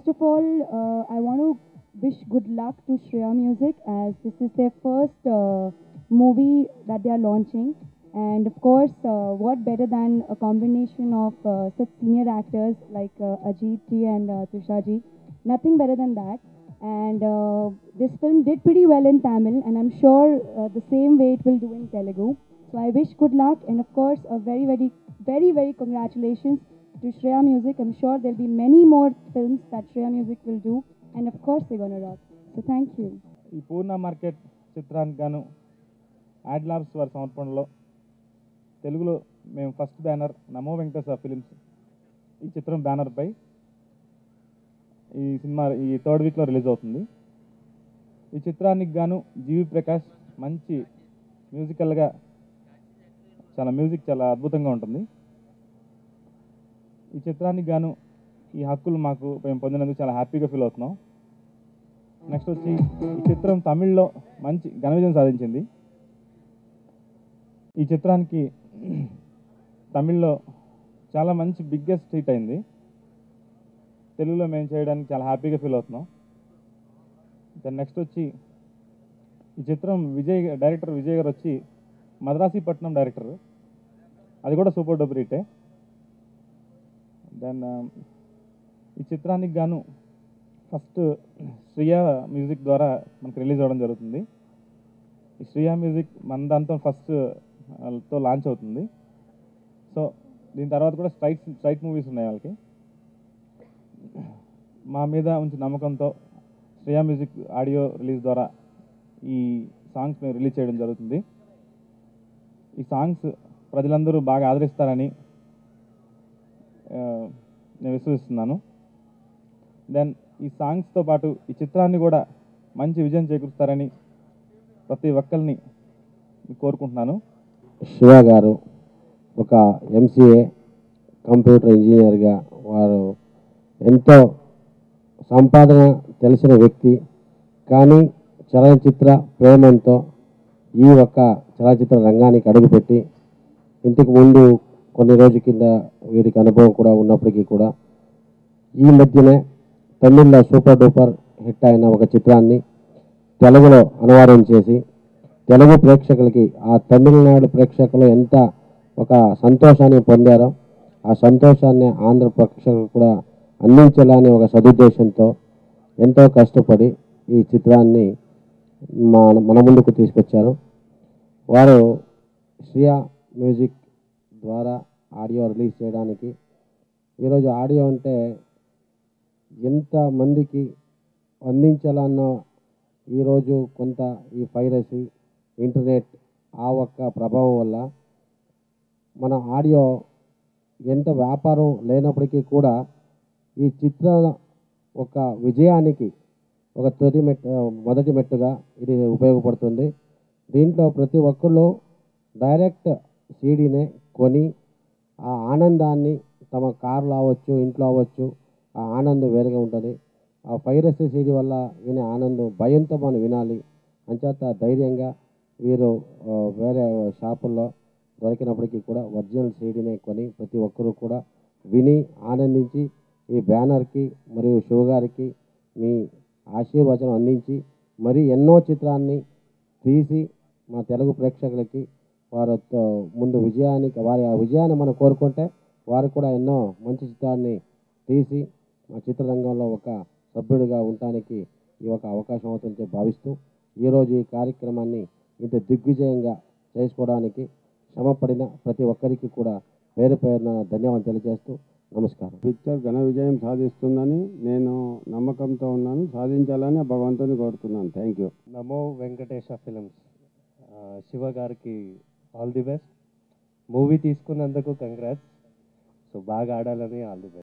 First of all, I want to wish good luck to Shreya Music as this is their first movie that they are launching. And of course, what better than a combination of such senior actors like Ajit ji and Trisha ji? Nothing better than that. And this film did pretty well in Tamil, and I'm sure the same way it will do in Telugu. So I wish good luck, and of course, a very congratulations to Shreya Music. I'm sure there'll be many more films that Shreya Music will do, and of course, they're gonna rock. So thank you. ఈ పూర్ణ market చిత్రానికి గాను add labs వారి సమర్పణలో తెలుగులో మేము first banner నమో Venkateswara films ఈ చిత్రం బ్యానర్పై ఈ సినిమా ఈ థర్డ్ వీక్లో రిలీజ్ అవుతుంది. ఈ చిత్రానికి గాను జీవి ప్రకాష్ మంచి మ్యూజికల్గా మ్యూజిక్ చాలా అద్భుతంగా ఉంటుంది. ఈ చిత్రానికి గాను ఈ హక్కులు మేము పొందినందుకు చాలా హ్యాపీగా ఫీల్ అవుతున్నాం. నెక్స్ట్ వచ్చి ఈ చిత్రం తమిళ్లో మంచి ఘన విజయం సాధించింది. ఈ చిత్రానికి తమిళ్లో చాలా మంచి బిగ్గెస్ట్ హిట్ అయింది. తెలుగులో మేము చేయడానికి చాలా హ్యాపీగా ఫీల్ అవుతున్నాం. దాని నెక్స్ట్ వచ్చి ఈ చిత్రం డైరెక్టర్ విజయ్ గారు వచ్చి మద్రాసీపట్నం డైరెక్టర్, అది కూడా సూపర్ డూపర్ హిట్టే. దెన్ ఈ చిత్రానికి గాను ఫస్ట్ శ్రియా మ్యూజిక్ ద్వారా మనకు రిలీజ్ అవ్వడం జరుగుతుంది. ఈ శ్రియా మ్యూజిక్ మన దాంతో ఫస్ట్తో లాంచ్ అవుతుంది. సో దీని తర్వాత కూడా స్ట్రైట్ మూవీస్ ఉన్నాయి వాళ్ళకి. మా మీద ఉంచిన నమ్మకంతో శ్రియా మ్యూజిక్ ఆడియో రిలీజ్ ద్వారా ఈ సాంగ్స్ మేము రిలీజ్ చేయడం జరుగుతుంది. ఈ సాంగ్స్ ప్రజలందరూ బాగా ఆదరిస్తారని నేను విశ్వసిస్తున్నాను. దెన్ ఈ సాంగ్స్తో పాటు ఈ చిత్రాన్ని కూడా మంచి విజయం చేకూరుస్తారని ప్రతి ఒక్కరిని కోరుకుంటున్నాను. శివ గారు ఒక ఎంసీఏ కంప్యూటర్ ఇంజనీర్గా వారు ఎంతో సంపాదన తెలిసిన వ్యక్తి, కానీ చలనచిత్ర ప్రేమంతో ఈ ఒక్క చలనచిత్ర రంగానికి అడుగుపెట్టి ఇంతకు ముందు కొన్ని రోజుల కింద వీరికి అనుభవం కూడా ఉన్నప్పటికీ కూడా ఈ మధ్యనే తమిళ్లో సూపర్ డూపర్ హిట్ అయిన ఒక చిత్రాన్ని తెలుగులో అనువాదం చేసి తెలుగు ప్రేక్షకులకి ఆ తమిళనాడు ప్రేక్షకులు ఎంత ఒక సంతోషాన్ని పొందారో ఆ సంతోషాన్ని ఆంధ్ర ప్రేక్షకులు కూడా అందించాలని ఒక సదుద్దేశంతో ఎంతో కష్టపడి ఈ చిత్రాన్ని మన ముందుకు తీసుకొచ్చారు. వారు శ్రియా మ్యూజిక్ ద్వారా ఆడియో రిలీజ్ చేయడానికి, ఈరోజు ఆడియో అంటే ఎంతమందికి అందించాలన్న ఈరోజు కొంత ఈ పైరసీ ఇంటర్నెట్ ఆ ఒక్క ప్రభావం వల్ల మన ఆడియో ఎంత వ్యాపారం లేనప్పటికీ కూడా ఈ చిత్ర ఒక విజయానికి ఒక మొదటి మెట్టుగా ఇది ఉపయోగపడుతుంది. దీంట్లో ప్రతి ఒక్కళ్ళు డైరెక్ట్ సీడీనే కొని ఆ ఆనందాన్ని తమ కార్లో అవ్వచ్చు, ఇంట్లో అవ్వచ్చు, ఆ ఆనందం వేరుగా ఉంటుంది. ఆ పైరసీ సీడీ వల్ల వినే ఆనందం భయంతో మనం వినాలి. అంచేత ధైర్యంగా వీరు వేరే షాపుల్లో దొరికినప్పటికీ కూడా ఒరిజినల్ సీడీనే కొని ప్రతి ఒక్కరూ కూడా విని ఆనందించి ఈ బ్యానర్కి మరియు శివ గారికి మీ ఆశీర్వచనం అందించి మరి ఎన్నో చిత్రాన్ని తీసి మా తెలుగు ప్రేక్షకులకి వారు ముందు వారి ఆ విజయాన్ని మనం కోరుకుంటే వారు కూడా ఎన్నో మంచి చిత్రాన్ని తీసి మా చిత్రరంగంలో ఒక సభ్యుడిగా ఉండటానికి ఈ ఒక అవకాశం అవుతుందని భావిస్తూ ఈరోజు ఈ కార్యక్రమాన్ని ఇంత దిగ్విజయంగా చేసుకోవడానికి శ్రమపడిన ప్రతి ఒక్కరికి కూడా పేరు పేరున ధన్యవాదాలు తెలియజేస్తూ నమస్కారం. పిక్చర్ ఘన విజయం సాధిస్తుందని నేను నమ్మకంతో ఉన్నాను. సాధించాలని భగవంతుని కోరుతున్నాను. Thank you. Namo Venkatesha films Shiva గారికి ఆల్ ది బెస్ట్. మూవీ తీసుకున్నందుకు కంగ్రాట్స్. సో బాగా ఆడాలని ఆల్ ది బెస్ట్.